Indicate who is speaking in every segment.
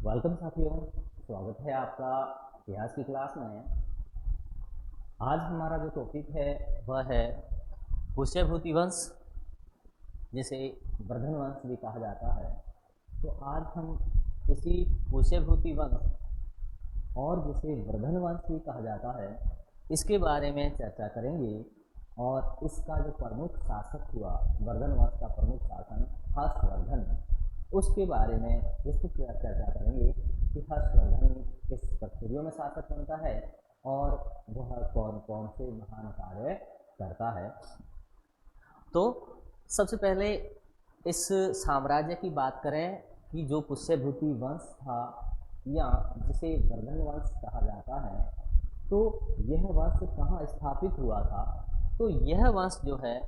Speaker 1: Welcome साथियों, स्वागत है आपका इतिहास की क्लास में। आज हमारा जो टॉपिक है वह है पुष्यभूति वंश, जिसे वर्धन वंश भी कहा जाता है। तो आज हम इसी पुष्यभूति वंश और जिसे वर्धन वंश भी कहा जाता है इसके बारे में चर्चा करेंगे। और इसका जो प्रमुख शासक हुआ, वर्धन वंश का प्रमुख शासन हर्षवर्धन, उसके बारे में विस्तृत चर्चा करेंगे कि हर्षवर्धन किस परिस्थितियों में शासक बनता है और वह कौन कौन से महान कार्य करता है। तो सबसे पहले इस साम्राज्य की बात करें कि जो पुष्यभूति वंश था या जिसे वर्धन वंश कहा जाता है, तो यह वंश कहाँ स्थापित हुआ था। तो यह वंश जो है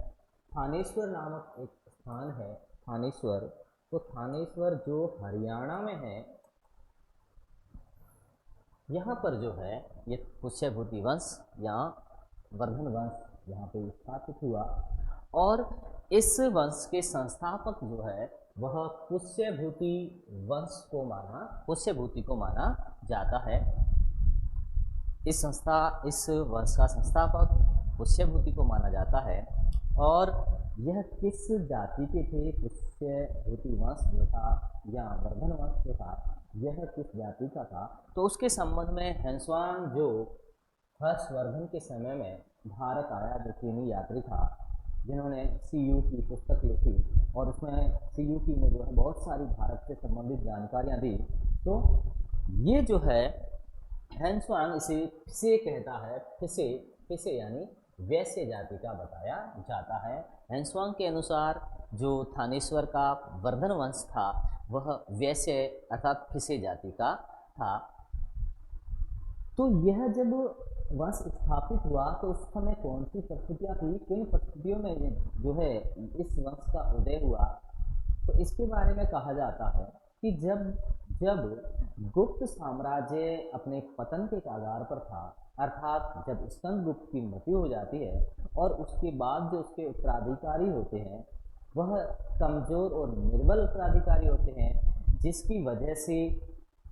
Speaker 1: थानेश्वर नामक एक स्थान है, थानेश्वर। तो थानेश्वर जो हरियाणा में है, यहाँ पर जो है ये पुष्यभूति वंश या वर्धन वंश यहाँ पे स्थापित हुआ। और इस वंश के संस्थापक जो है वह पुष्यभूति को माना जाता है। इस वंश का संस्थापक पुष्यभूति को माना जाता है। और यह किस जाति के थे? पुष्यभूति वंश जो था या वर्धन वंश जो था, यह किस जाति का था? तो उसके संबंध में हेंसुआंग, जो हर्षवर्धन के समय में भारत आया, जो चीनी यात्री था, जिन्होंने सीयू की पुस्तक लिखी और उसमें सीयू की में जो है बहुत सारी भारत से संबंधित जानकारियाँ दी। तो ये जो है हेंसुआंग इसे फिसे कहता है। फिसे यानी वैश्य जाति का बताया जाता है। हेंसुआंग के अनुसार जो थानेश्वर का वर्धन वंश था वह वैश्य अर्थात फिसे जाति का था। तो यह जब वंश स्थापित हुआ तो उस समय कौन सी परिस्थितियाँ थी, किन परिस्थितियों में जो है इस वंश का उदय हुआ, तो इसके बारे में कहा जाता है कि जब गुप्त साम्राज्य अपने पतन के कगार पर था, अर्थात जब स्कंदगुप्त की मृत्यु हो जाती है और उसके बाद जो उसके उत्तराधिकारी होते हैं वह कमज़ोर और निर्बल उत्तराधिकारी होते हैं, जिसकी वजह से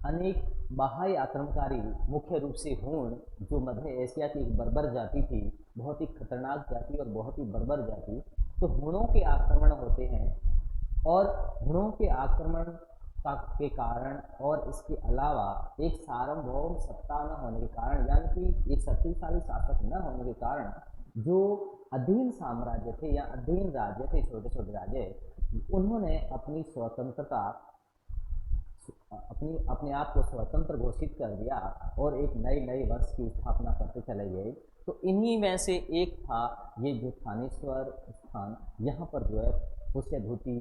Speaker 1: अनेक बाह्य आक्रमणकारी, मुख्य रूप से हूण, जो मध्य एशिया की एक बर्बर जाति थी, बहुत ही खतरनाक जाति और बहुत ही बर्बर जाति, तो हूणों के आक्रमण होते हैं। और हूणों के आक्रमण के कारण और इसके अलावा एक सार्वभौम सत्ता न होने के कारण, यानी कि एक शक्तिशाली शासक न होने के कारण, जो अधीन साम्राज्य थे या अधीन राज्य थे, छोटे छोटे राज्य, उन्होंने अपनी स्वतंत्रता अपने आप को स्वतंत्र घोषित कर दिया और एक नए वंश की स्थापना करते चले गए। तो इन्हीं में से एक था ये जो थानेश्वर स्थान, यहाँ पर जो है पुष्यभूति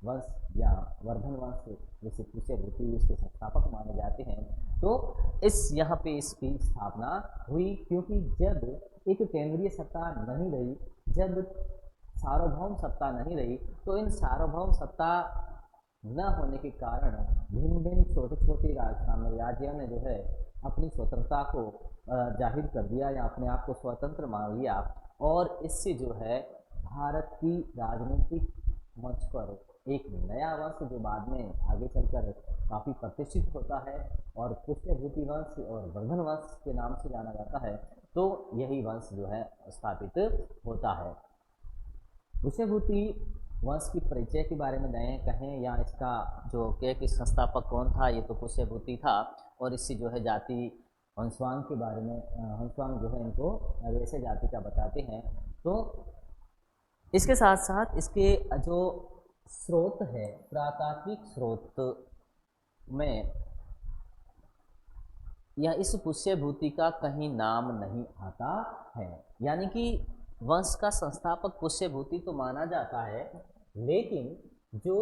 Speaker 1: वंश या वर्धन वंश, जैसे पुष्यभूति उसके संस्थापक माने जाते हैं। तो यहाँ पे इसकी स्थापना हुई, क्योंकि जब एक केंद्रीय सत्ता नहीं रही, जब सार्वभौम सत्ता नहीं रही, तो इन सार्वभौम सत्ता न होने के कारण भिन्न छोटे छोटे साम्राज्यों ने जो है अपनी स्वतंत्रता को जाहिर कर दिया या अपने आप को स्वतंत्र मान लिया। और इससे जो है भारत की राजनीतिक मंच पर एक नया वंश जो बाद में आगे चलकर काफ़ी प्रतिष्ठित होता है और पुष्यभूति वंश और वर्धन वंश के नाम से जाना जाता है, तो यही वंश जो है स्थापित होता है। पुष्यभूति वंश की परिचय के बारे में कहें या इसका जो कि संस्थापक कौन था, ये तो पुष्यभूति था। और इससे जो है जाति हेंसुआंग के बारे में, हेंसुआंग जो है इनको वैश्य जाति का बताते हैं। तो इसके साथ साथ इसके जो स्रोत है, पुरातात्विक स्रोत में या इस पुष्यभूति का कहीं नाम नहीं आता है। यानी कि वंश का संस्थापक पुष्यभूति तो माना जाता है, लेकिन जो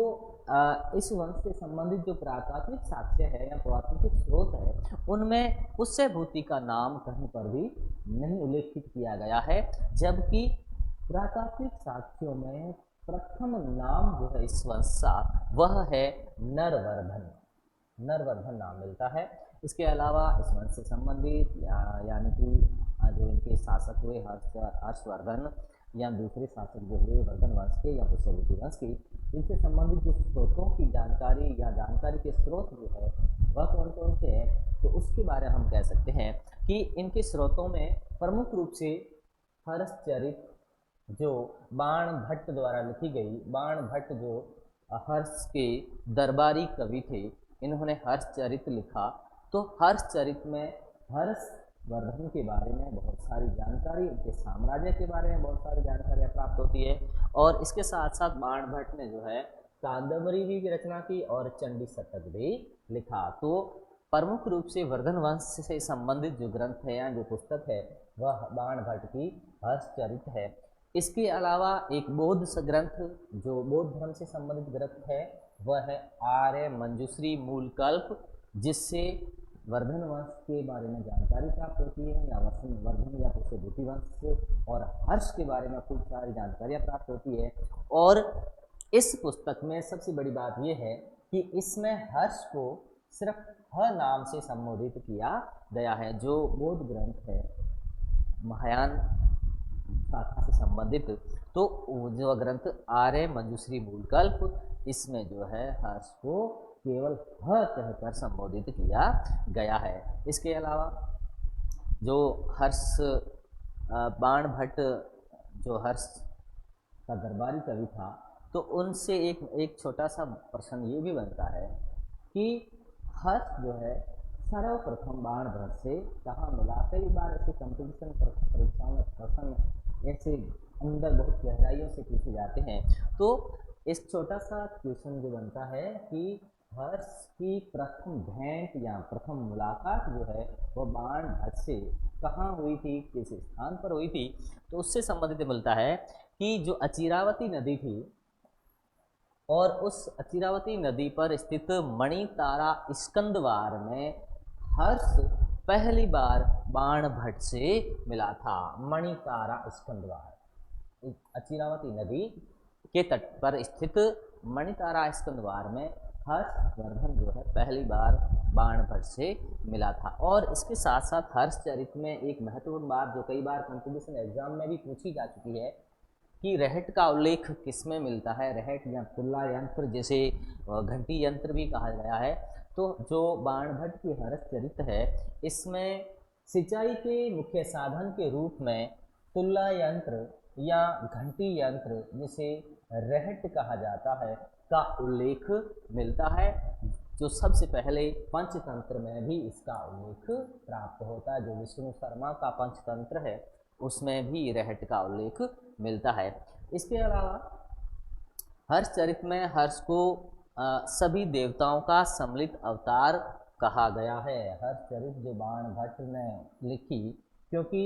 Speaker 1: इस वंश से संबंधित जो पुरातात्विक साक्ष्य है या पुरातात्विक स्रोत है, उनमें पुष्यभूति का नाम कहीं पर भी नहीं उल्लेखित किया गया है। जबकि पुरातात्विक साक्ष्यों में प्रथम नाम जो है इस वंश का वह है नरवर्धन नाम मिलता है। इसके अलावा इस वंश से संबंधित यानी कि जो इनके शासक हुए हर्षवर्धन या दूसरे शासक जो हुए वर्धन वंश के या पुष्यभूति वंश की, इनसे संबंधित जो स्रोतों की जानकारी या जानकारी के स्रोत जो है वह कौन कौन से हैं, तो उसके बारे में हम कह सकते हैं कि इनके स्रोतों में प्रमुख रूप से हर्षचरित, जो बाण भट्ट द्वारा लिखी गई, बाण भट्ट जो हर्ष के दरबारी कवि थे, इन्होंने हर्षचरित लिखा। तो हर्षचरित में हर्षवर्धन के बारे में बहुत सारी जानकारी, उनके साम्राज्य के बारे में बहुत सारी जानकारियाँ प्राप्त होती है। और इसके साथ साथ बाण भट्ट ने जो है कादम्बरी भी रचना की और चंडी शतक भी लिखा। तो प्रमुख रूप से वर्धन वंश से संबंधित जो ग्रंथ है या जो पुस्तक है वह बाण भट्ट की हर्षचरित है। इसके अलावा एक बौद्ध ग्रंथ जो बौद्ध धर्म से संबंधित ग्रंथ है वह है आर्य मंजूश्री मूलकल्प, जिससे वर्धन वंश के बारे में जानकारी प्राप्त होती है, या वर्धन या पुष्यभूति वंश और हर्ष के बारे में खूब सारी जानकारियाँ प्राप्त होती है। और इस पुस्तक में सबसे बड़ी बात यह है कि इसमें हर्ष को सिर्फ ह नाम से संबोधित किया गया है। जो बौद्ध ग्रंथ है महायान शाखा से संबंधित, तो जो ग्रंथ आर्य मंजूश्री मूलकल्प, इसमें जो है हर्ष को केवल ह कहकर संबोधित किया गया है। इसके अलावा जो हर्ष बाण भट्ट जो हर्ष का दरबारी कवि था, तो उनसे एक छोटा सा प्रश्न ये भी बनता है कि हर्ष जो है सर्वप्रथम बाण भट्ट से कहाँ मिला। कई बार ऐसे कंपटीशन परीक्षाओं में प्रश्न ऐसे अंदर बहुत गहराइयों से पूछे जाते हैं। तो इस छोटा सा क्वेश्चन जो बनता है कि हर्ष की प्रथम भेंट या प्रथम मुलाकात जो है वह बाण भट्ट से कहाँ हुई थी, किस स्थान पर हुई थी, तो उससे संबंधित मिलता है कि जो अचिरावती नदी थी और उस अचिरावती नदी पर स्थित मणितारा स्कंदवार में हर्ष पहली बार बाण भट्ट से मिला था। मणितारा स्कंदवार अचिरावती नदी के तट पर स्थित मणितारा स्कंदवार में हर्षवर्धन जो है पहली बार बाण भट्ट से मिला था। और इसके साथ साथ हर्षचरित में एक महत्वपूर्ण बात जो कई बार कंपटीशन एग्जाम में भी पूछी जा चुकी है कि रहट का उल्लेख किसमें मिलता है। रहट या तुला यंत्र, जैसे घंटी यंत्र भी कहा गया है। तो जो बाण भट्ट की हर्षचरित है इसमें सिंचाई के मुख्य साधन के रूप में तुला यंत्र या घंटी यंत्र, जिसे रहट कहा जाता है, का उल्लेख मिलता है। जो सबसे पहले पंचतंत्र में भी इसका उल्लेख प्राप्त होता है। जो विष्णु शर्मा का पंचतंत्र है उसमें भी रहट का उल्लेख मिलता है। इसके अलावा हर्षचरित में हर्ष को सभी देवताओं का सम्मिलित अवतार कहा गया है। हर्षचरित जो बाण भट्ट ने लिखी, क्योंकि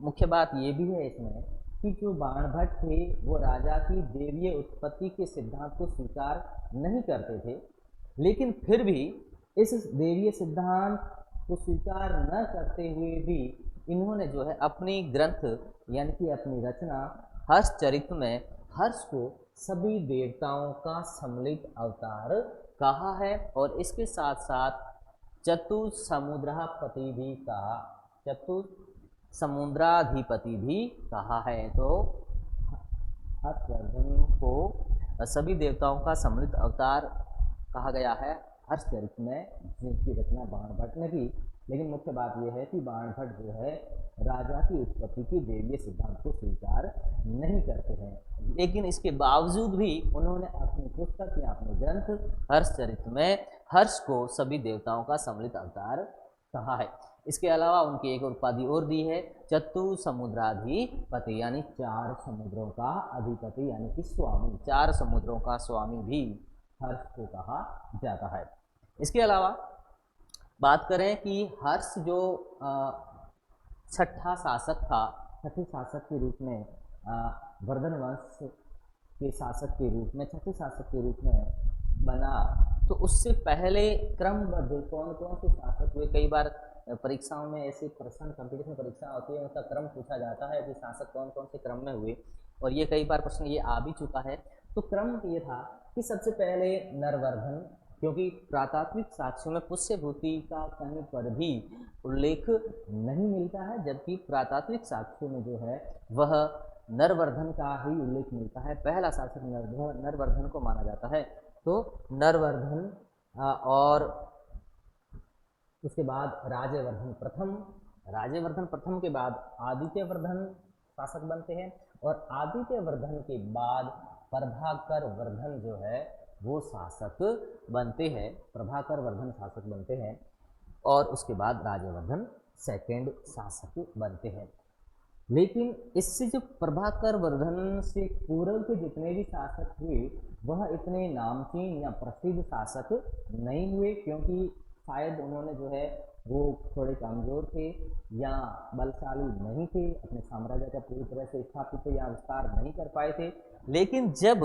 Speaker 1: मुख्य बात ये भी है इसमें कि जो बाण भट्ट थे वो राजा की देवीय उत्पत्ति के सिद्धांत को स्वीकार नहीं करते थे, लेकिन फिर भी इस देवीय सिद्धांत को स्वीकार न करते हुए भी इन्होंने जो है अपनी ग्रंथ यानी कि अपनी रचना हर्षचरित में हर्ष को सभी देवताओं का सम्मिलित अवतार कहा है। और इसके साथ साथ चतुसमुद्राधिपति भी कहा, चतुसमुद्राधिपति भी कहा है। तो हर्षवर्धन को सभी देवताओं का सम्मिलित अवतार कहा गया है हर्षचरित में, जिनकी रचना बाण भट्ट ने की। लेकिन मुख्य बात यह है कि बाण भट्ट जो है राजा की उत्पत्ति की देवीय सिद्धांत को स्वीकार नहीं करते हैं, लेकिन इसके बावजूद भी उन्होंने अपनी पुस्तक या अपने ग्रंथ हर्षचरित में हर्ष को सभी देवताओं का सम्मिलित अवतार कहा है। इसके अलावा उनकी एक उपाधि और दी है, चतुसमुद्राधिपति, यानी 4 समुद्रों का अधिपति यानी कि स्वामी, 4 समुद्रों का स्वामी भी हर्ष को कहा जाता है। इसके अलावा बात करें कि हर्ष जो छठा शासक था, छठे शासक के रूप में वर्धन वंश के शासक के रूप में, छठे शासक के रूप में बना, तो उससे पहले क्रमबद्ध कौन कौन से शासक हुए। कई बार परीक्षाओं में ऐसे प्रश्न, कंपटीशन परीक्षा होती है, उनका क्रम पूछा जाता है कि शासक कौन कौन से क्रम में हुए, और ये कई बार प्रश्न ये आ भी चुका है। तो क्रम ये था कि सबसे पहले नरवर्धन, क्योंकि प्रातात्विक साक्ष्यों में पुष्यभूति का कहीं पर भी उल्लेख नहीं मिलता है, जबकि प्रातात्विक साक्ष्यों में जो है वह नरवर्धन का ही उल्लेख मिलता है। पहला शासक नरवर्धन को माना जाता है। तो नरवर्धन और उसके बाद राजवर्धन प्रथम, राजवर्धन प्रथम के बाद आदित्यवर्धन शासक बनते हैं, और आदित्यवर्धन के बाद प्रभाकर वर्धन जो है वो शासक बनते हैं, प्रभाकर वर्धन शासक बनते हैं, और उसके बाद राजवर्धन सेकंड शासक बनते हैं। लेकिन इससे जो प्रभाकर वर्धन से पूर्व के जितने भी शासक हुए वह इतने नामचीन या प्रसिद्ध शासक नहीं हुए, क्योंकि शायद उन्होंने जो है वो थोड़े कमजोर थे या बलशाली नहीं थे, अपने साम्राज्य का पूरी तरह से स्थापित या विस्तार नहीं कर पाए थे। लेकिन जब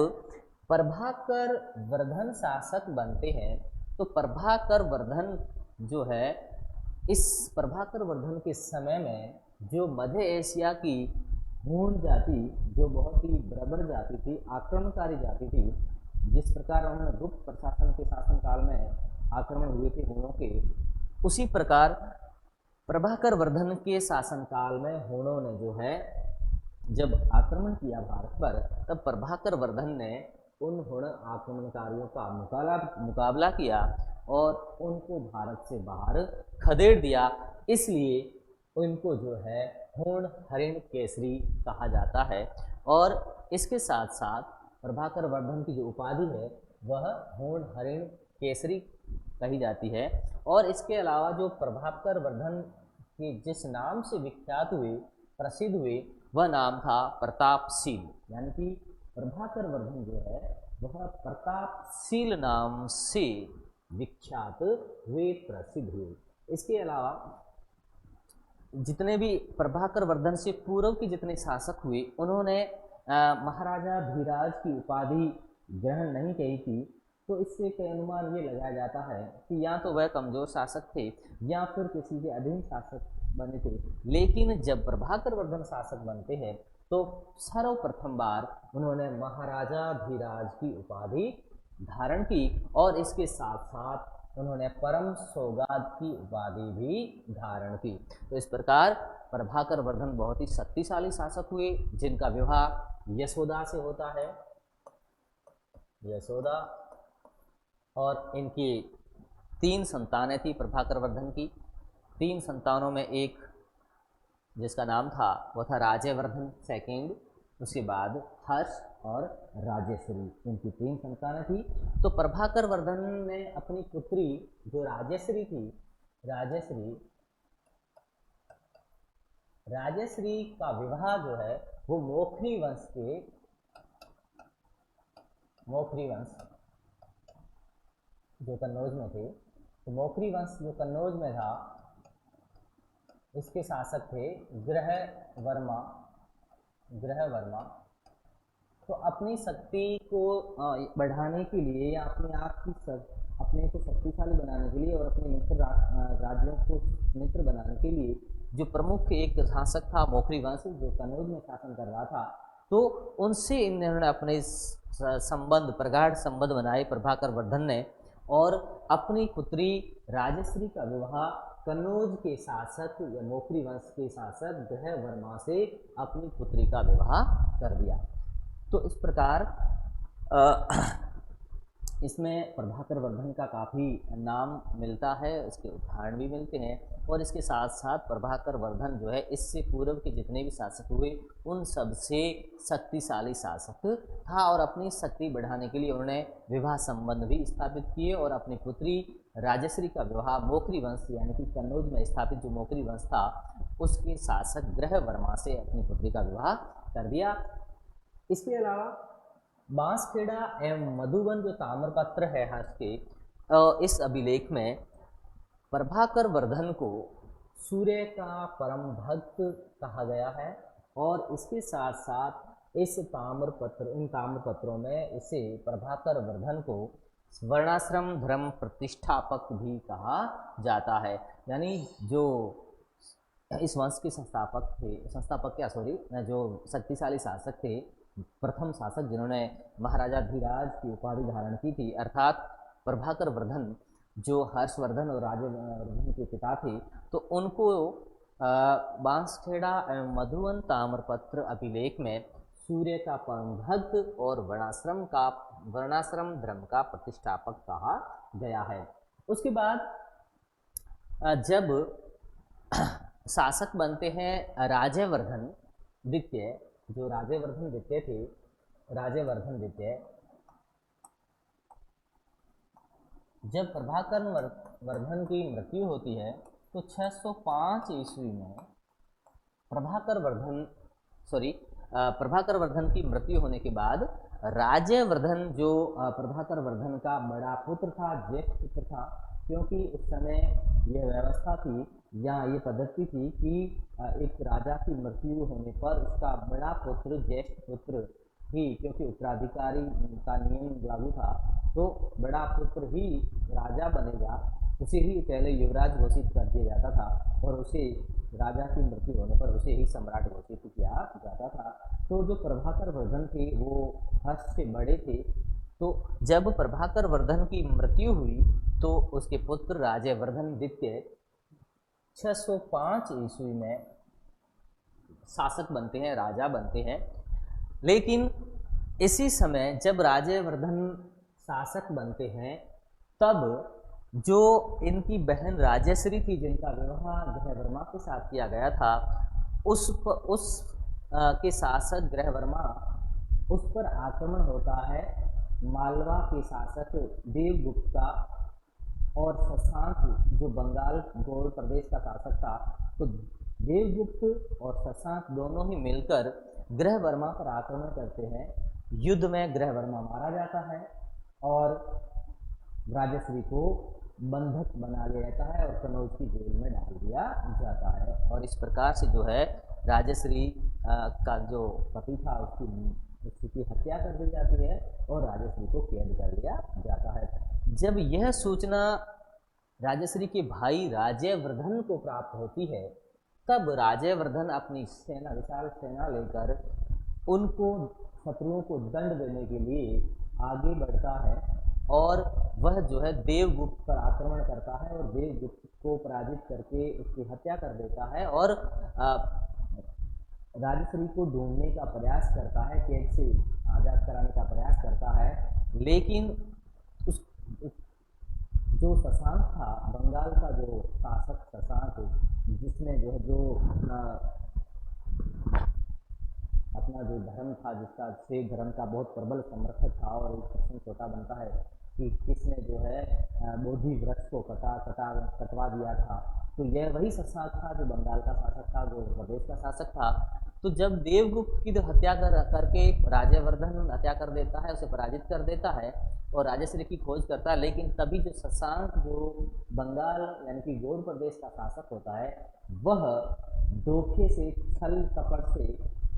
Speaker 1: प्रभाकर वर्धन शासक बनते हैं तो प्रभाकर वर्धन जो है, इस प्रभाकर वर्धन के समय में जो मध्य एशिया की हूण जाति, जो बहुत ही बर्बर जाति थी, आक्रमणकारी जाति थी, जिस प्रकार उन्होंने गुप्त प्रशासन के शासनकाल में आक्रमण हुए थे हूणों के, उसी प्रकार प्रभाकर वर्धन के शासनकाल में हूणों ने जो है जब आक्रमण किया भारत पर, तब प्रभाकर वर्धन ने उन हूण आक्रमणकारियों का मुकाबला किया और उनको भारत से बाहर खदेड़ दिया। इसलिए उनको जो है हूण हरिण केसरी कहा जाता है। और इसके साथ साथ प्रभाकर वर्धन की जो उपाधि है वह हूण हरिण केसरी कही जाती है। और इसके अलावा जो प्रभाकर वर्धन के जिस नाम से विख्यात हुए, प्रसिद्ध हुए, वह नाम था प्रतापशील, यानी कि प्रभाकर वर्धन जो है वह प्रतापशील नाम से विख्यात हुए, प्रसिद्ध हुए। इसके अलावा जितने भी प्रभाकर वर्धन से पूर्व के जितने शासक हुए उन्होंने महाराजा धीराज की उपाधि ग्रहण नहीं की थी, तो इससे कई अनुमान ये लगाया जाता है कि या तो वह कमजोर शासक थे या फिर किसी के अधीन शासक बने थे। लेकिन जब प्रभाकर वर्धन शासक बनते हैं तो सर्वप्रथम बार उन्होंने महाराजा धीराज की उपाधि धारण की, और इसके साथ साथ उन्होंने परम सौगात की उपाधि भी धारण की। तो इस प्रकार प्रभाकर वर्धन बहुत ही शक्तिशाली शासक हुए, जिनका विवाह यशोदा से होता है, यशोदा, और इनकी 3 संतानें थी प्रभाकर वर्धन की। 3 संतानों में एक जिसका नाम था वो था राजवर्धन सेकंड, उसके बाद हर्ष और राजेश्वरी, इनकी 3 संतानें थी। तो प्रभाकर वर्धन ने अपनी पुत्री जो राजेश्वरी थी, राजेश्वरी का विवाह जो है वो मोखरी वंश जो कन्नौज में थे, तो मोखरी वंश जो कन्नौज में था इसके शासक थे ग्रहवर्मा। तो अपनी शक्ति को बढ़ाने के लिए या अपने को शक्तिशाली बनाने के लिए और अपने मित्र राज्यों को मित्र बनाने के लिए जो प्रमुख एक शासक था मोखरी वंश जो कन्नौज में शासन कर रहा था, तो उनसे इन्होंने अपने संबंध, प्रगाढ़ संबंध बनाए प्रभाकर वर्धन ने, और अपनी पुत्री राजश्री का विवाह कन्नौज के शासक या मोखरी वंश के शासक ग्रहवर्मा से अपनी पुत्री का विवाह कर दिया। तो इस प्रकार इसमें प्रभाकर वर्धन का काफ़ी नाम मिलता है, इसके उदाहरण भी मिलते हैं। और इसके साथ साथ प्रभाकर वर्धन जो है इससे पूर्व के जितने भी शासक हुए उन सबसे शक्तिशाली शासक था, और अपनी शक्ति बढ़ाने के लिए उन्होंने विवाह संबंध भी स्थापित किए और अपनी पुत्री राजश्री का विवाह मोखरी वंश यानी कि कन्नौज में स्थापित जो मोखरी वंश था उसके शासक ग्रहवर्मा से अपनी पुत्री का विवाह कर दिया। इसके अलावा बांसखेड़ा एवं मधुबन जो ताम्रपत्र है हर्ष के, इस अभिलेख में प्रभाकर वर्धन को सूर्य का परम भक्त कहा गया है, और इसके साथ साथ इन ताम्रपत्रों में इसे प्रभाकर वर्धन को वर्णाश्रम धर्म प्रतिष्ठापक भी कहा जाता है। यानी जो इस वंश के जो शक्तिशाली शासक थे, प्रथम शासक जिन्होंने महाराजा धीराज की उपाधि धारण की थी, अर्थात प्रभाकर वर्धन जो हर्षवर्धन और राजवर्धन के पिता थे, तो उनको बांसखेड़ा एवं मधुबन ताम्रपत्र अभिलेख में सूर्य का परम भक्त और वर्णाश्रम धर्म का प्रतिष्ठापक कहा गया है। उसके बाद जब शासक बनते हैं राजवर्धन द्वितीय, जो राजवर्धन द्वितीय थे, राजवर्धन द्वितीय, जब प्रभाकर वर्धन की मृत्यु होती है तो 605 ईस्वी में प्रभाकर वर्धन की मृत्यु होने के बाद राजवर्धन, जो प्रभाकर वर्धन का बड़ा पुत्र था, ज्येष्ठ पुत्र था, क्योंकि उस समय यह व्यवस्था थी या ये पद्धति थी कि एक राजा की मृत्यु होने पर उसका बड़ा पुत्र, ज्येष्ठ पुत्र ही, क्योंकि उत्तराधिकारी का नियम लागू था, तो बड़ा पुत्र ही राजा बनेगा, उसे ही पहले युवराज घोषित कर दिया जाता था और उसे राजा की मृत्यु होने पर उसे ही सम्राट घोषित किया जाता था। तो जो प्रभाकर वर्धन थे वो हर्ष से बड़े थे, तो जब प्रभाकर वर्धन की मृत्यु हुई तो उसके पुत्र राजवर्धन द्वितीय 605 ईस्वी में शासक बनते हैं, राजा बनते हैं। लेकिन इसी समय जब राजवर्धन शासक बनते हैं तब जो इनकी बहन राजश्री थी, जिनका विवाह ग्रहवर्मा के साथ किया गया था, उस के शासक ग्रहवर्मा, उस पर आक्रमण होता है मालवा के शासक देवगुप्त का और शशांक जो बंगाल गौड़ प्रदेश का शासक था। तो देवगुप्त और शशांक दोनों ही मिलकर ग्रहवर्मा पर आक्रमण करते हैं। युद्ध में ग्रहवर्मा मारा जाता है और राजश्री को बंधक बना लिया जाता है और कनौज की जेल में डाल दिया जाता है। और इस प्रकार से जो है राजश्री का जो पति था उसकी हत्या कर दी जाती है और राजश्री को कैद कर लिया जाता है। जब यह सूचना राजश्री के भाई राजवर्धन को प्राप्त होती है तब राजवर्धन अपनी सेना, विशाल सेना लेकर उनको, शत्रुओं को दंड देने के लिए आगे बढ़ता है और वह जो है देवगुप्त पर आक्रमण करता है और देवगुप्त को पराजित करके उसकी हत्या कर देता है और राजश्री को ढूंढने का प्रयास करता है, कैद से आज़ाद कराने का प्रयास करता है। लेकिन उस जो शशांक था, बंगाल का जो शासक शशांक, जिसने अपना जो धर्म था, जिसका शैव धर्म का बहुत प्रबल समर्थक था, और एक प्रश्न छोटा बनता है कि किसने जो है बोधि वृक्ष को कटवा दिया था, तो यह वही शशांक था जो बंगाल का शासक था, जो प्रदेश का शासक था। तो जब देवगुप्त की हत्या करके राजवर्धन हत्या कर देता है, उसे पराजित कर देता है और राजश्री की खोज करता है, लेकिन तभी जो शशांक, जो बंगाल यानी कि गौड़ प्रदेश का शासक होता है, वह धोखे से, छल कपट से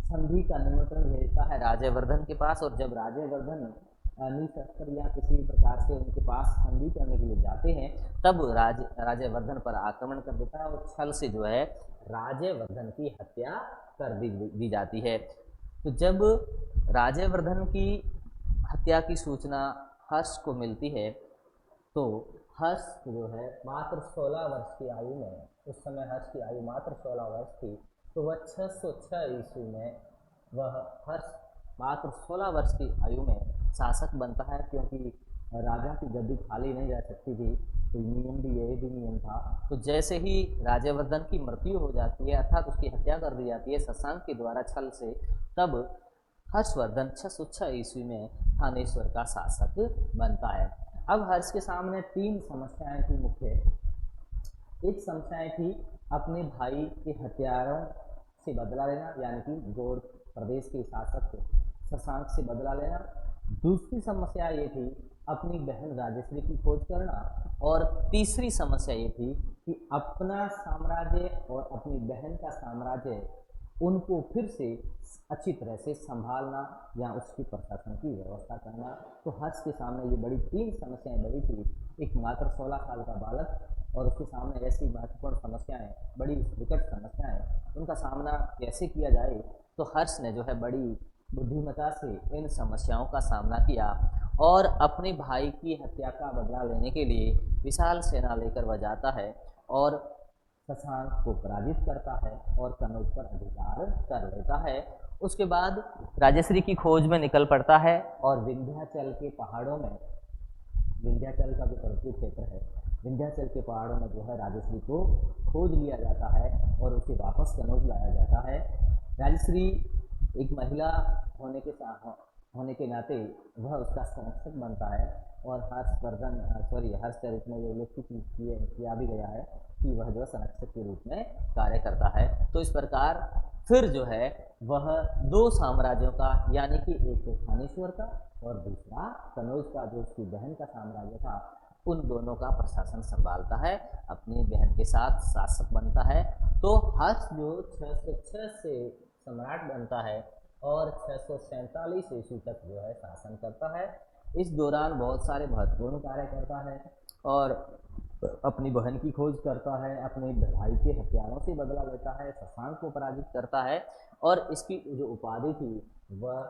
Speaker 1: संधि का निमंत्रण भेजता है राजवर्धन के पास। और जब राजवर्धन निशस्त्र या किसी प्रकार से उनके पास संधि करने के लिए जाते हैं तब राजवर्धन पर आक्रमण कर देता है और छल से जो है राजवर्धन की हत्या कर दी जाती है। तो जब राजवर्धन की हत्या की सूचना हर्ष को मिलती है तो हर्ष जो है मात्र 16 वर्ष की आयु में, उस समय हर्ष की आयु मात्र 16 वर्ष थी, तो वह 606 ईस्वी में वह हर्ष मात्र 16 वर्ष की आयु में शासक बनता है, क्योंकि राजा की गद्दी खाली नहीं रह सकती थी, तो नियम भी यही भी नियम था। तो जैसे ही राजवर्धन की मृत्यु हो जाती है, अर्थात उसकी हत्या कर दी जाती है शशांक के द्वारा छल से, तब हर्षवर्धन 606 ईस्वी में थानेश्वर का शासक बनता है। अब हर्ष के सामने 3 समस्याएं थी मुख्य। एक समस्या थी अपने भाई के हत्यारों से बदला लेना, यानी कि गौड़ प्रदेश के शासक शशांक से बदला लेना। दूसरी समस्या ये थी अपनी बहन राजश्री की खोज करना, और तीसरी समस्या ये थी कि अपना साम्राज्य और अपनी बहन का साम्राज्य उनको फिर से अच्छी तरह से संभालना या उसकी प्रशासन की व्यवस्था करना। तो हर्ष के सामने ये बड़ी 3 समस्याएं बड़ी थी। एक मात्र 16 साल का बालक और उसके सामने ऐसी महत्वपूर्ण समस्याएं, बड़ी विकट समस्याएं, उनका सामना कैसे किया जाए। तो हर्ष ने जो है बड़ी बुद्धिमत्ता से इन समस्याओं का सामना किया और अपने भाई की हत्या का बदला लेने के लिए विशाल सेना लेकर वह जाता है और शशांक को पराजित करता है और कनौज पर अधिकार कर लेता है। उसके बाद राजश्री की खोज में निकल पड़ता है और विंध्याचल के पहाड़ों में, विंध्याचल का जो पर्वतीय क्षेत्र है, विंध्याचल के पहाड़ों में जो है राजश्री को खोज लिया जाता है और उसे वापस कनौज लाया जाता है। राजश्री एक महिला होने के नाते वह उसका संरक्षक बनता है और हर्षचरित में ये उल्लेखित किया भी गया है कि वह जो संरक्षक के रूप में कार्य करता है। तो इस प्रकार फिर जो है वह दो साम्राज्यों का, यानी कि एक तो थानेश्वर का और दूसरा कनौज का जो उसकी बहन का साम्राज्य था, उन दोनों का प्रशासन संभालता है, अपनी बहन के साथ शासक बनता है। तो हर्ष जो 606 से सम्राट बनता है और 647 ईस्वी तक जो है शासन करता है। इस दौरान बहुत सारे महत्वपूर्ण कार्य करता है और अपनी बहन की खोज करता है, अपने भाई के हथियारों से बदला लेता है, शशांक को पराजित करता है और इसकी जो उपाधि थी वह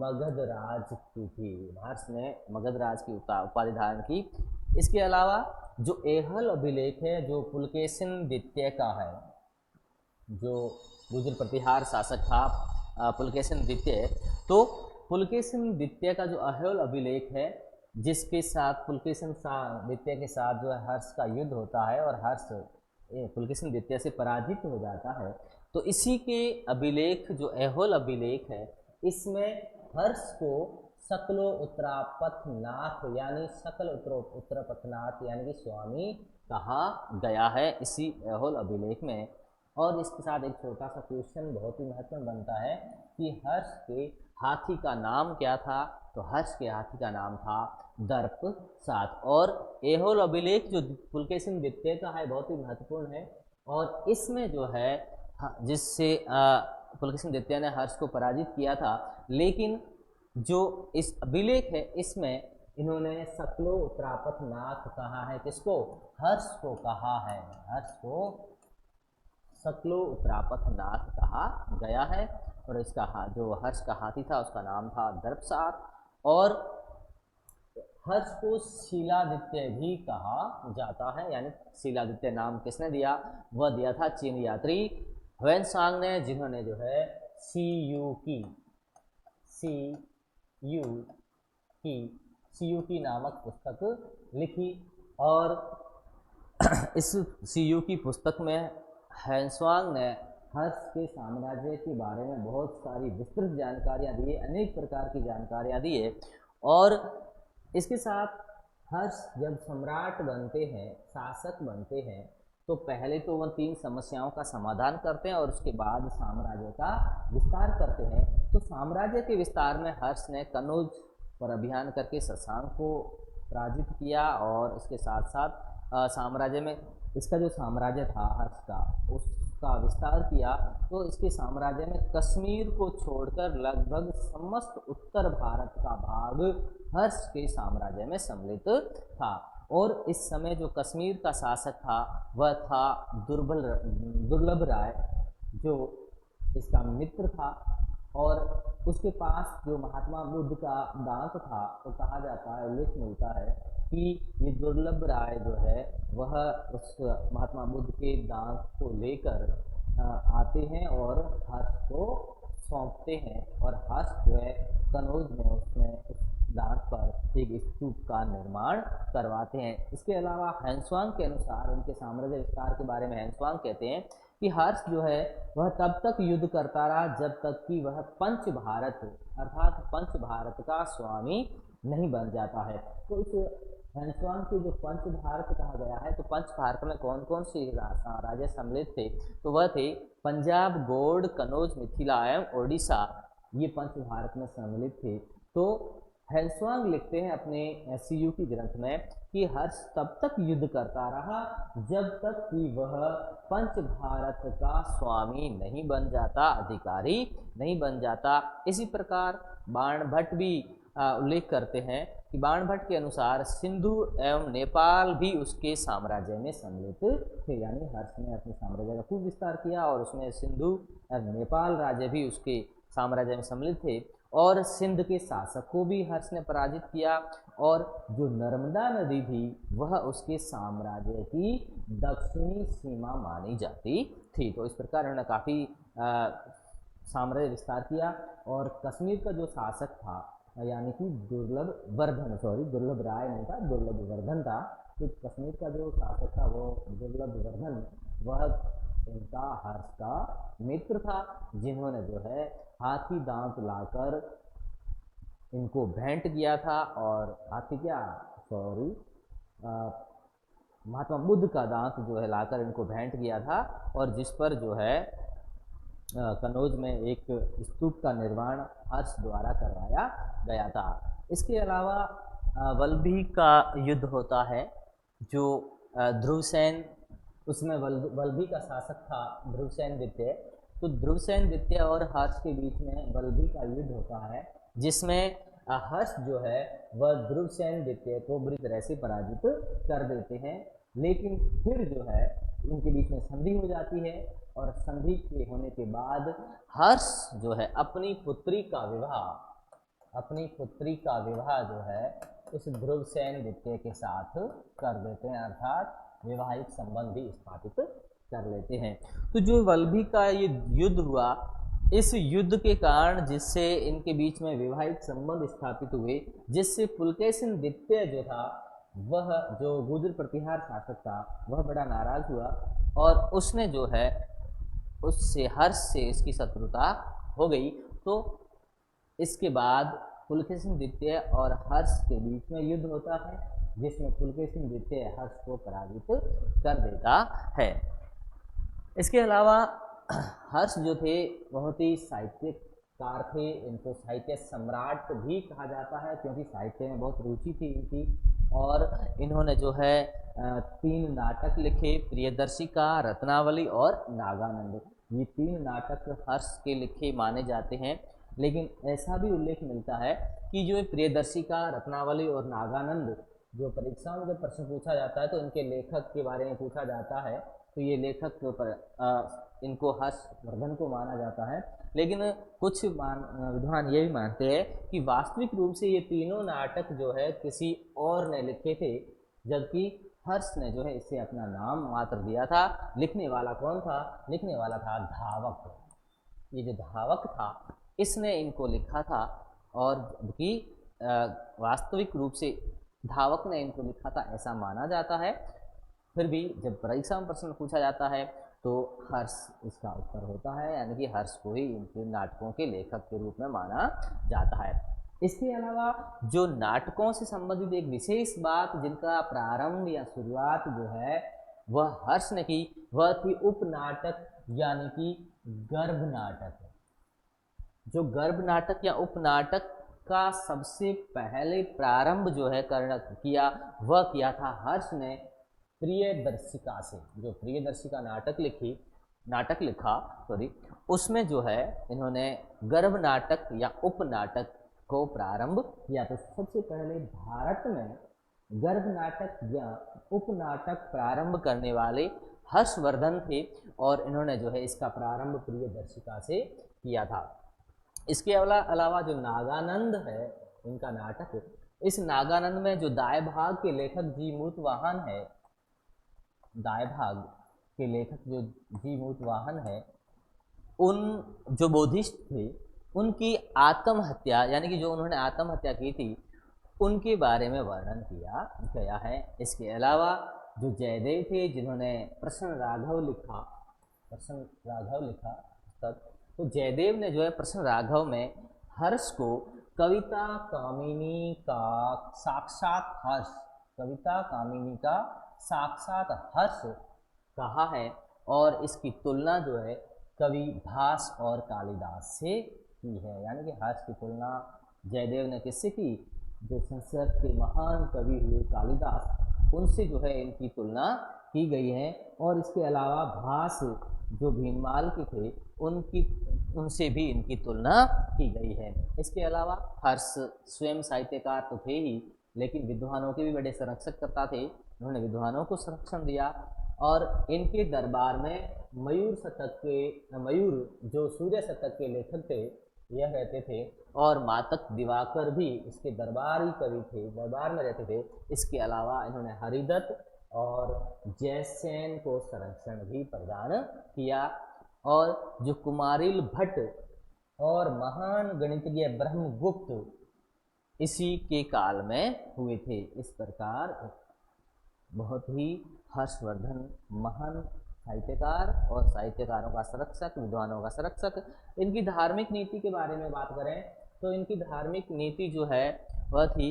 Speaker 1: मगध राज की थी। हर्ष ने मगध राज की उपाधि धारण की। इसके अलावा जो एहल अभिलेख है जो पुलकेशिन द्वितीय का है, जो गुर्जर प्रतिहार शासक था पुलकेशिन द्वितीय, तो पुलकेशिन द्वितीय का जो अहेल अभिलेख है जिसके साथ पुलकेशिन द्वितीय के साथ जो है हर्ष का युद्ध होता है और हर्ष पुलकेशिन द्वितीय से पराजित हो जाता है, तो इसी के अभिलेख जो अहेल अभिलेख है इसमें हर्ष को सकलो उत्तरापथनाथ यानी सकल उत्तरापथनाथ यानी कि स्वामी कहा गया है इसी अहेल अभिलेख में। और इसके साथ एक छोटा सा क्वेश्चन बहुत ही महत्वपूर्ण बनता है कि हर्ष के हाथी का नाम क्या था, तो हर्ष के हाथी का नाम था दर्प सात। और एहोल अभिलेख जो पुलकेशिन द्वितीय का है बहुत ही महत्वपूर्ण है और इसमें जो है जिससे पुलकेशिन द्वितीय ने हर्ष को पराजित किया था, लेकिन जो इस अभिलेख है इसमें इन्होंने सकलो उत्तरापथनाथ कहा है। किसको? हर्ष को कहा है, हर्ष को सकलो उत्तरापथनाथ कहा गया है। और इसका जो हर्ष का हाथी था उसका नाम था दर्पसात। और हर्ष को शिलादित्य भी कहा जाता है, यानी शिलादित्य नाम किसने दिया? वह दिया था चीन यात्री ह्वेनसांग ने, जिन्होंने जो है सीयूकी नामक पुस्तक लिखी। और इस सीयूकी पुस्तक में ह्वेनसांग ने हर्ष के साम्राज्य के बारे में बहुत सारी विस्तृत जानकारियाँ दी, अनेक प्रकार की जानकारियाँ दी है। और इसके साथ हर्ष जब सम्राट बनते हैं, शासक बनते हैं, तो पहले तो वह 3 समस्याओं का समाधान करते हैं और उसके बाद साम्राज्य का विस्तार करते हैं। तो साम्राज्य के विस्तार में हर्ष ने कनौज पर अभियान करके शशांक को पराजित किया और इसके साथ साथ साम्राज्य में इसका जो साम्राज्य था हर्ष का उसका विस्तार किया। तो इसके साम्राज्य में कश्मीर को छोड़कर लगभग समस्त उत्तर भारत का भाग हर्ष के साम्राज्य में सम्मिलित था। और इस समय जो कश्मीर का शासक था वह था दुर्लभ राय, जो इसका मित्र था। और उसके पास जो महात्मा बुद्ध का दांत था, तो कहा जाता है, उल्लेख मिलता है कि ये दुर्लभ राय जो है वह उस महात्मा बुद्ध के दांत को लेकर आते हैं और हर्ष को सौंपते हैं और हर्ष जो है कनौज में उसमें उस दांत पर एक स्तूप का निर्माण करवाते हैं। इसके अलावा ह्वेनसांग के अनुसार उनके साम्राज्य विस्तार के बारे में ह्वेनसांग कहते हैं कि हर्ष जो है वह तब तक युद्ध करता रहा जब तक कि वह पंच भारत अर्थात पंच भारत का स्वामी नहीं बन जाता है। तो इस ह्वेनसांग के जो पंच भारत कहा गया है, तो पंच भारत में कौन कौन से राज्य सम्मिलित थे? तो वह थे पंजाब, गौड़, कनौज, मिथिला एवं ओडिशा, ये पंच भारत में सम्मिलित थे। तो ह्वेनसांग लिखते हैं अपने सीयूकी ग्रंथ में कि हर्ष तब तक युद्ध करता रहा जब तक कि वह पंच भारत का स्वामी नहीं बन जाता, अधिकारी नहीं बन जाता। इसी प्रकार बाणभट्ट भी उल्लेख करते हैं कि बाणभट्ट के अनुसार सिंधु एवं नेपाल भी उसके साम्राज्य में सम्मिलित थे, यानी हर्ष ने अपने साम्राज्य का खूब विस्तार किया और उसमें सिंधु और नेपाल राज्य भी उसके साम्राज्य में सम्मिलित थे। और सिंध के शासक को भी हर्ष ने पराजित किया और जो नर्मदा नदी थी वह उसके साम्राज्य की दक्षिणी सीमा मानी जाती थी। तो इस प्रकार उन्होंने काफ़ी साम्राज्य विस्तार किया। और कश्मीर का जो शासक था, यानी कि दुर्लभ राय नहीं था, दुर्लभ वर्धन था, तो कश्मीर का जो शासक था वो दुर्लभवर्धन, वह इनका हर्ष का मित्र था, जिन्होंने जो है हाथी दांत लाकर इनको भेंट किया था। और हाथी क्या, सॉरी, महात्मा बुद्ध का दांत जो है लाकर इनको भेंट किया था, और जिस पर जो है कनौज में एक स्तूप का निर्माण हर्ष द्वारा करवाया गया था। इसके अलावा वल्लभी का युद्ध होता है, जो ध्रुवसेन, उसमें वल्लभी का शासक था ध्रुवसेन द्वितीय। तो ध्रुवसेन द्वितीय और हर्ष के बीच में वल्लभी का युद्ध होता है, जिसमें हर्ष जो है वह ध्रुवसेन द्वितीय को बुरी तरह से पराजित कर देते हैं। लेकिन फिर जो है इनके बीच में संधि हो जाती है, और संधि के होने के बाद हर्ष जो है अपनी पुत्री का विवाह जो है इस ध्रुवसेन द्वितीय के साथ कर देते हैं, अर्थात वैवाहिक संबंध भी स्थापित कर लेते हैं। तो जो वल्लभी का ये युद्ध हुआ, इस युद्ध के कारण जिससे इनके बीच में वैवाहिक संबंध स्थापित हुए, जिससे पुलकेशिन द्वितीय जो था, वह जो गुर्जर प्रतिहार शासक था, वह बड़ा नाराज हुआ, और उसने जो है उससे हर्ष से इसकी शत्रुता हो गई। तो इसके बाद पुलकेशिन द्वितीय और हर्ष के बीच में युद्ध होता है, जिसमें पुलकेशिन द्वितीय हर्ष को पराजित कर देता है। इसके अलावा हर्ष जो थे बहुत ही साहित्यकार थे, इनको साहित्य सम्राट भी कहा जाता है, क्योंकि साहित्य में बहुत रुचि थी इनकी। और इन्होंने जो है 3 नाटक लिखे, प्रियदर्शिका, रत्नावली और नागानंद। ये 3 नाटक हर्ष के लिखे माने जाते हैं। लेकिन ऐसा भी उल्लेख मिलता है कि जो प्रियदर्शिका, रत्नावली और नागानंद, जो परीक्षाओं में जब प्रश्न पूछा जाता है तो इनके लेखक के बारे में पूछा जाता है, तो ये लेखक इनको हर्षवर्धन को माना जाता है। लेकिन कुछ विद्वान ये भी मानते हैं कि वास्तविक रूप से ये तीनों नाटक जो है किसी और ने लिखे थे, जबकि हर्ष ने जो है इसे अपना नाम मात्र दिया था। लिखने वाला कौन था? लिखने वाला था धावक। ये जो धावक था, इसने इनको लिखा था, और कि वास्तविक रूप से धावक ने इनको लिखा था ऐसा माना जाता है। फिर भी जब परीक्षा में प्रश्न पूछा जाता है तो हर्ष इसका उत्तर होता है, यानी कि हर्ष को ही इनके नाटकों के लेखक के रूप में माना जाता है। इसके अलावा जो नाटकों से संबंधित एक विशेष बात जिनका प्रारंभ या शुरुआत जो है वह हर्ष ने की, वह थी उपनाटक, यानी कि गर्भ नाटक। जो गर्भ नाटक या उपनाटक का सबसे पहले प्रारंभ जो है किया, वह किया था हर्ष ने प्रियदर्शिका से। जो प्रियदर्शिका नाटक लिखा, उसमें जो है इन्होंने गर्भ नाटक या उपनाटक को प्रारंभ किया। तो सबसे पहले भारत में गर्भ नाटक या उपनाटक प्रारंभ करने वाले हर्षवर्धन थे, और इन्होंने जो है इसका प्रारंभ प्रियदर्शिका से किया था। इसके अलावा जो नागानंद है इनका नाटक, इस नागानंद में जो दाय भाग के लेखक जी मूतवाहन है, दाय भाग के लेखक जो जी मूतवाहन है, उन जो बोधिष्ट थे उनकी आत्महत्या, यानी कि जो उन्होंने आत्महत्या की थी, उनके बारे में वर्णन किया गया है। इसके अलावा जो जयदेव थे, जिन्होंने प्रश्न राघव लिखा तक, तो जयदेव ने जो है प्रश्न राघव में हर्ष को कविता कामिनी का साक्षात हर्ष कहा है, और इसकी तुलना जो है कवि भास और कालिदास से की है। यानी कि हर्ष की तुलना जयदेव ने किससे की? जो संस्कृत के महान कवि हुए कालिदास, उनसे जो है इनकी तुलना की गई है। और इसके अलावा भास जो भीममाल के थे, उनसे भी इनकी तुलना की गई है। इसके अलावा हर्ष स्वयं साहित्यकार तो थे ही, लेकिन विद्वानों के भी बड़े संरक्षकर्ता थे। उन्होंने विद्वानों को संरक्षण दिया, और इनके दरबार में मयूर जो सूर्य शतक के लेखक थे यह रहते थे, और मातक दिवाकर भी इसके दरबारी कवि थे, दरबार में रहते थे। इसके अलावा इन्होंने हरिदत्त और जयसेन को संरक्षण भी प्रदान किया, और जो कुमारिल भट्ट और महान गणितज्ञ ब्रह्मगुप्त इसी के काल में हुए थे। इस प्रकार बहुत ही हर्षवर्धन महान साहित्यकार और साहित्यकारों का संरक्षक, विद्वानों का संरक्षक। इनकी धार्मिक नीति के बारे में बात करें तो इनकी धार्मिक नीति जो है वह थी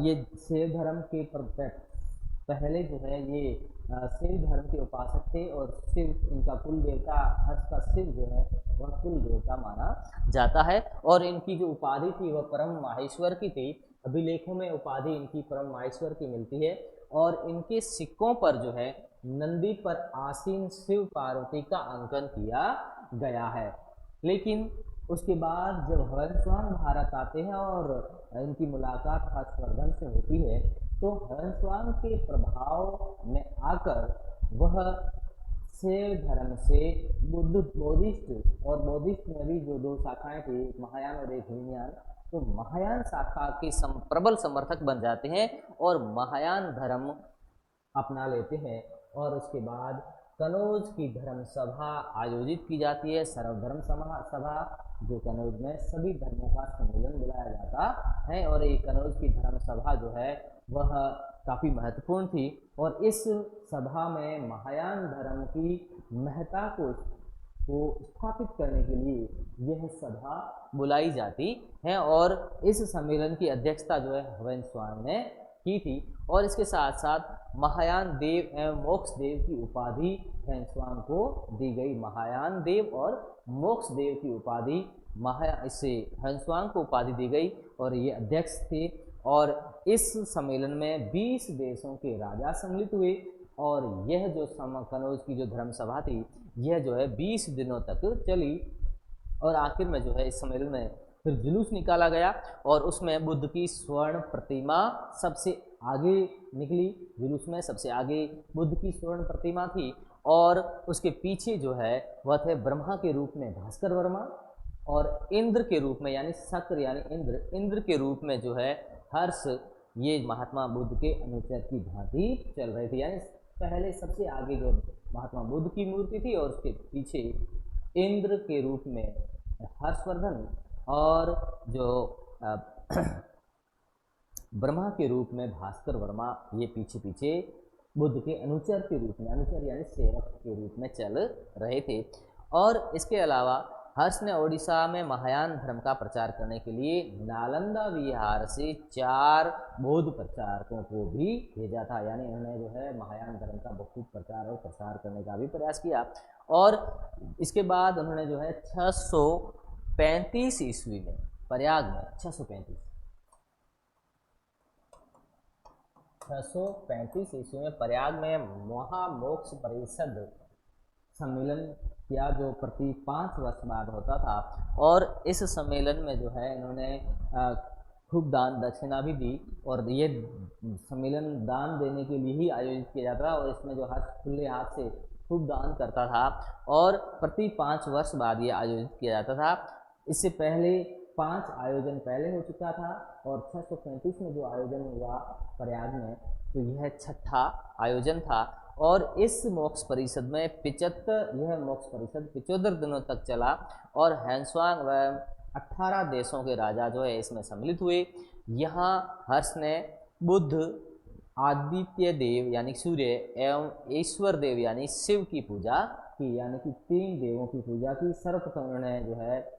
Speaker 1: ये शैव धर्म के पहले जो है ये शिव धर्म के उपासक थे और शिव इनका कुल देवता, हर्ष का शिव जो है वह कुल देवता माना जाता है। और इनकी जो उपाधि थी वह परम माहेश्वर की थी। अभिलेखों में उपाधि इनकी परम माहेश्वर की मिलती है और इनके सिक्कों पर जो है नंदी पर आसीन शिव पार्वती का अंकन किया गया है। लेकिन उसके बाद जब हंसवान भारत आते हैं और इनकी मुलाकात हर्षवर्धन से होती है तो हंसवान के प्रभाव में आकर वह शैव धर्म से बौद्धिस्ट और बौद्धिस्ट में भी जो दो शाखाएं थी, महायान और एक हीनयान, तो महायान शाखा के प्रबल समर्थक बन जाते हैं और महायान धर्म अपना लेते हैं। और उसके बाद कनौज की धर्म सभा आयोजित की जाती है, सर्वधर्म सभा, जो कनौज में सभी धर्मों का सम्मेलन बुलाया जाता है। और ये कनौज की धर्म सभा जो है वह काफ़ी महत्वपूर्ण थी और इस सभा में महायान धर्म की महत्ता को स्थापित करने के लिए यह सभा बुलाई जाती है और इस सम्मेलन की अध्यक्षता जो है ह्वेन-त्सांग ने की थी। और इसके साथ साथ महायान देव एवं मोक्ष देव की उपाधि ह्वेन-त्सांग को दी गई। महायान देव और मोक्ष देव की उपाधि इससे ह्वेन-त्सांग को उपाधि दी गई और ये अध्यक्ष थे। और इस सम्मेलन में 20 देशों के राजा सम्मिलित हुए और यह जो कनौज की जो धर्म सभा थी यह जो है 20 दिनों तक चली और आखिर में जो है इस सम्मेलन में फिर जुलूस निकाला गया और उसमें बुद्ध की स्वर्ण प्रतिमा सबसे आगे निकली। जुलूस में सबसे आगे बुद्ध की स्वर्ण प्रतिमा थी और उसके पीछे जो है वह थे ब्रह्मा के रूप में भास्कर वर्मा और इंद्र के रूप में यानी शक्र यानी इंद्र के रूप में जो है हर्ष, ये महात्मा बुद्ध के अनुचर की भांति चल रहे थे। यानी पहले सबसे आगे जो महात्मा बुद्ध की मूर्ति थी और उसके पीछे इंद्र के रूप में हर्षवर्धन और जो ब्रह्मा के रूप में भास्कर वर्मा, ये पीछे पीछे बुद्ध के अनुचर के रूप में, अनुचर यानी सेवक के रूप में चल रहे थे। और इसके अलावा हर्ष ने ओडिशा में महायान धर्म का प्रचार करने के लिए नालंदा विहार से 4 बौद्ध प्रचारकों को भी भेजा था। यानी उन्होंने जो है महायान धर्म का बहुत प्रचार और प्रसार करने का भी प्रयास किया। और इसके बाद उन्होंने जो है 635 ईस्वी में प्रयाग में 635 ईस्वी में प्रयाग में महामोक्ष परिषद सम्मेलन किया जो प्रति 5 वर्ष बाद होता था। और इस सम्मेलन में जो है इन्होंने खूब दान दक्षिणा भी दी और ये सम्मेलन दान देने के लिए ही आयोजित किया जाता था और इसमें जो हर्ष खुले हाथ से खूब दान करता था और प्रति 5 वर्ष बाद ये आयोजित किया जाता था। इससे पहले 5 आयोजन पहले हो चुका था और 635 में जो आयोजन हुआ प्रयाग में तो यह 6ठा आयोजन था। और इस मोक्ष परिषद में 75 दिनों तक चला और ह्वेन-त्सांग व 18 देशों के राजा जो है इसमें सम्मिलित हुए। यहाँ हर्ष ने बुद्ध, आदित्य देव यानी सूर्य एवं ईश्वर देव यानी शिव की पूजा की, यानी कि 3 देवों की पूजा की। सर्वप्रथम उन्होंने जो है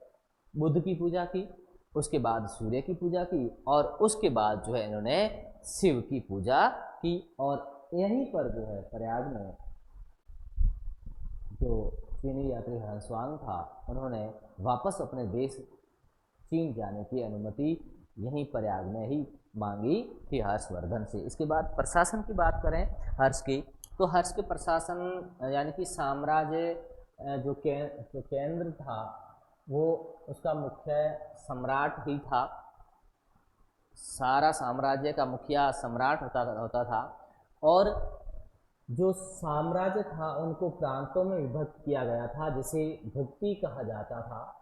Speaker 1: बुद्ध की पूजा की, उसके बाद सूर्य की पूजा की और उसके बाद जो है इन्होंने शिव की पूजा की। और यहीं पर जो है प्रयाग में जो चीनी यात्री ह्वेन-त्सांग था उन्होंने वापस अपने देश चीन जाने की अनुमति यहीं प्रयाग में ही मांगी थी हर्षवर्धन से। इसके बाद प्रशासन की बात करें हर्ष की, तो हर्ष के प्रशासन यानी कि साम्राज्य जो केंद्र था वो उसका मुख्य सम्राट ही था। सारा साम्राज्य का मुखिया सम्राट होता था और जो साम्राज्य था उनको प्रांतों में विभक्त किया गया था जिसे भुक्ति कहा जाता था।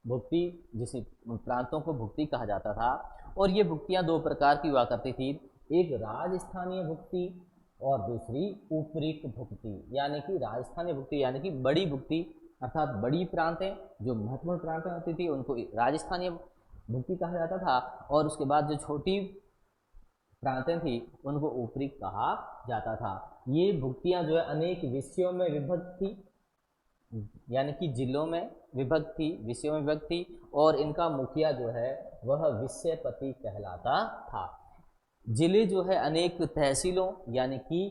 Speaker 1: भुक्ति, जिसे प्रांतों को भुक्ति कहा जाता था। और ये भुक्तियाँ 2 प्रकार की हुआ करती थी, एक राजस्थानीय भुक्ति और दूसरी उपरीक भुक्ति। यानी कि राजस्थानीय भुक्ति यानी कि बड़ी भुक्ति अर्थात बड़ी प्रांतें जो महत्वपूर्ण प्रांतें होती थी उनको राजस्थानीय भुक्ति कहा जाता था और उसके बाद जो छोटी प्रांतें थी उनको ऊपरी कहा जाता था। ये भुक्तियां जो है अनेक विषयों में विभक्त थी, यानी कि जिलों में विभक्त थी, विषयों में विभक्त थी, और इनका मुखिया जो है वह विषयपति कहलाता था। जिले जो है अनेक तहसीलों यानी कि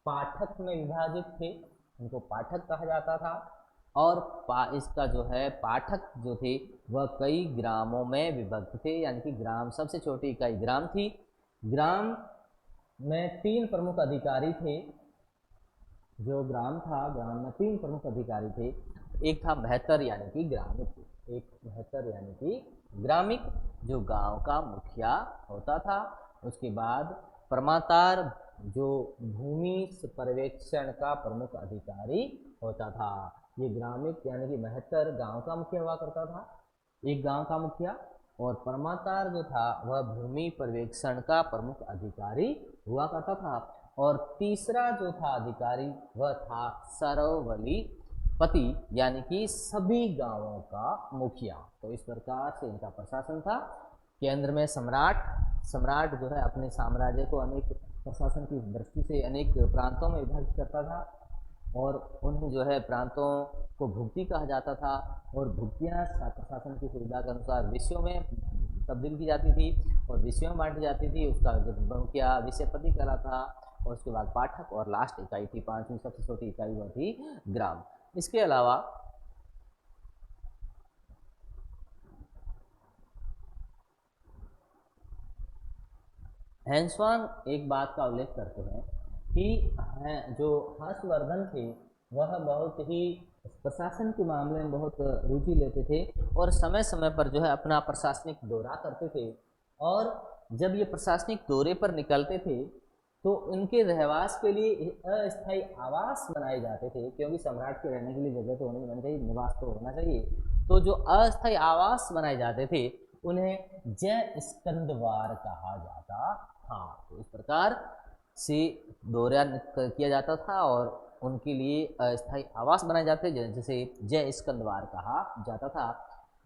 Speaker 1: पाठक में विभाजित थे, उनको पाठक कहा जाता था। और इसका जो है पाठक जो थे वह कई ग्रामों में विभक्त थे, यानी कि ग्राम, सबसे छोटी इकाई ग्राम थी। ग्राम में 3 प्रमुख अधिकारी थे। जो ग्राम था, ग्राम में 3 प्रमुख अधिकारी थे। एक था महतर यानी कि ग्रामिक, एक महतर यानी कि ग्रामिक जो गांव का मुखिया होता था। उसके बाद प्रमातार जो भूमि पर्यवेक्षण का प्रमुख अधिकारी होता था। ये ग्रामिक यानी कि महतर गांव का मुखिया हुआ करता था, एक गांव का मुखिया, और प्रमातार जो था वह भूमि पर्यवेक्षण का प्रमुख अधिकारी हुआ करता था। और तीसरा जो था अधिकारी वह था सरवली पति यानी कि सभी गांवों का मुखिया। तो इस प्रकार से इनका प्रशासन था। केंद्र में सम्राट जो है अपने साम्राज्य को अनेक प्रशासन की दृष्टि से अनेक प्रांतों में विभाजित करता था, और उन्हें जो है प्रांतों को भुक्ति कहा जाता था, और भुक्तियाँ प्रशासन की सुविधा के अनुसार विषयों में तब्दील की जाती थी और विषयों में बांटी जाती थी। उसका मुखिया विषयपति कहलाता था, और उसके बाद पाठक, और लास्ट इकाई थी 5वीं सबसे छोटी इकाई वह थी ग्राम। इसके अलावा हैंसवांग एक बात का उल्लेख करते हैं कि जो हर्षवर्धन थे वह बहुत ही प्रशासन के मामले में बहुत रुचि लेते थे, और समय समय पर जो है अपना प्रशासनिक दौरा करते थे। और जब ये प्रशासनिक दौरे पर निकलते थे तो उनके रहवास के लिए अस्थायी आवास बनाए जाते थे, क्योंकि सम्राट के रहने के लिए जगह तो होनी चाहिए, निवास तो होना चाहिए। तो जो अस्थायी आवास बनाए जाते थे उन्हें जय स्कंदवार कहा जाता था। तो इस प्रकार से दौरा किया जाता था और उनके लिए अस्थायी आवास बनाए जाते थे, जैसे जय स्कंदवार कहा जाता था।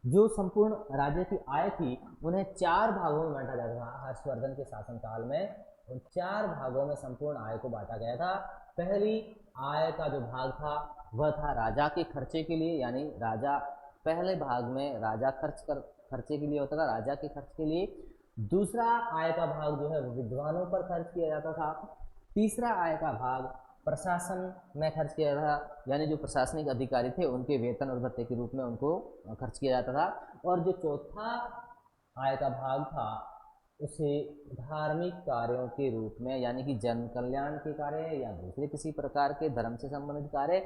Speaker 1: जो संपूर्ण राज्य की आय थी उन्हें 4 भागों में बांटा जाता था। हर्षवर्धन के शासनकाल में उन 4 भागों में संपूर्ण आय को बांटा गया था। पहली आय का जो भाग था वह था राजा के खर्चे के लिए, यानी राजा पहले भाग में राजा खर्चे के लिए होता था, राजा के खर्च के लिए। दूसरा आय का भाग जो है विद्वानों पर खर्च किया जाता था। तीसरा आय का भाग प्रशासन में खर्च किया जाता था, यानी जो प्रशासनिक अधिकारी थे उनके वेतन और भत्ते के रूप में उनको खर्च किया जाता था। और जो चौथा आय का भाग था उसे धार्मिक कार्यों के रूप में, यानी कि जन कल्याण के कार्य या दूसरे किसी प्रकार के धर्म से संबंधित कार्य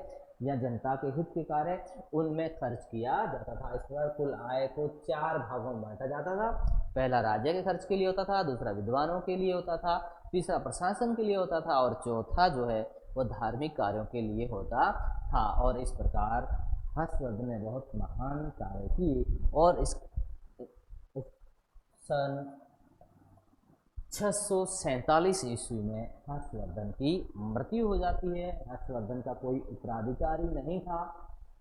Speaker 1: या जनता के हित के कार्य, उनमें खर्च किया जाता था। इस प्रकार कुल आय को 4 भागों में बांटा जाता था। पहला राज्य के खर्च के लिए होता था, दूसरा विद्वानों के लिए होता था, तीसरा प्रशासन के लिए होता था, और चौथा जो है वो धार्मिक कार्यों के लिए होता था। और इस प्रकार हर्षवर्धन ने बहुत महान कार्य किए, और इस सन 647 ईस्वी में हर्षवर्धन की मृत्यु हो जाती है। हर्षवर्धन का कोई उत्तराधिकारी नहीं था,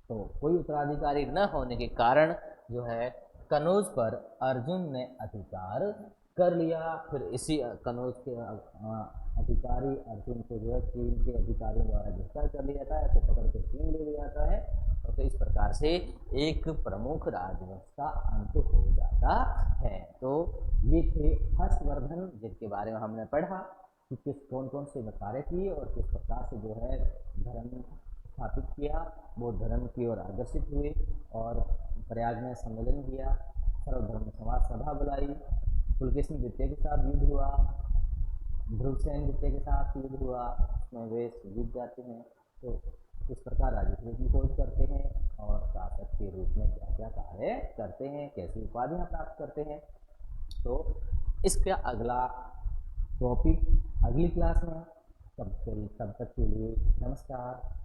Speaker 1: तो कोई उत्तराधिकारी न होने के कारण जो है कनौज पर अर्जुन ने अधिकार कर लिया। फिर इसी कनौज के अधिकारी अर्जुन को जो है चीन के अधिकारियों द्वारा गिरफ्तार कर लिया जाता है, ऐसे पकड़ के चीन ले लिया जाता है। तो इस प्रकार से एक प्रमुख राजवंश का अंत हो जाता है। तो ये थे हर्षवर्धन, जिनके बारे में हमने पढ़ा कि कौन कौन से कार्य किए और किस प्रकार से जो है धर्म स्थापित किया, बौद्ध धर्म की ओर आकर्षित हुए, और प्रयाग में सम्मेलन किया, सर्वधर्म समाज सभा बुलाई, पुलकेशिन द्वितीय के साथ युद्ध हुआ, ध्रुवसेन द्वितीय के साथ युद्ध हुआ, उसमें वे जीत जाते हैं। तो इस प्रकार राजनीति की खोज करते हैं और शासक के रूप में क्या क्या कार्य करते हैं, कैसी उपाधियां प्राप्त करते हैं। तो इसका अगला टॉपिक अगली क्लास में, तब तक के लिए नमस्कार।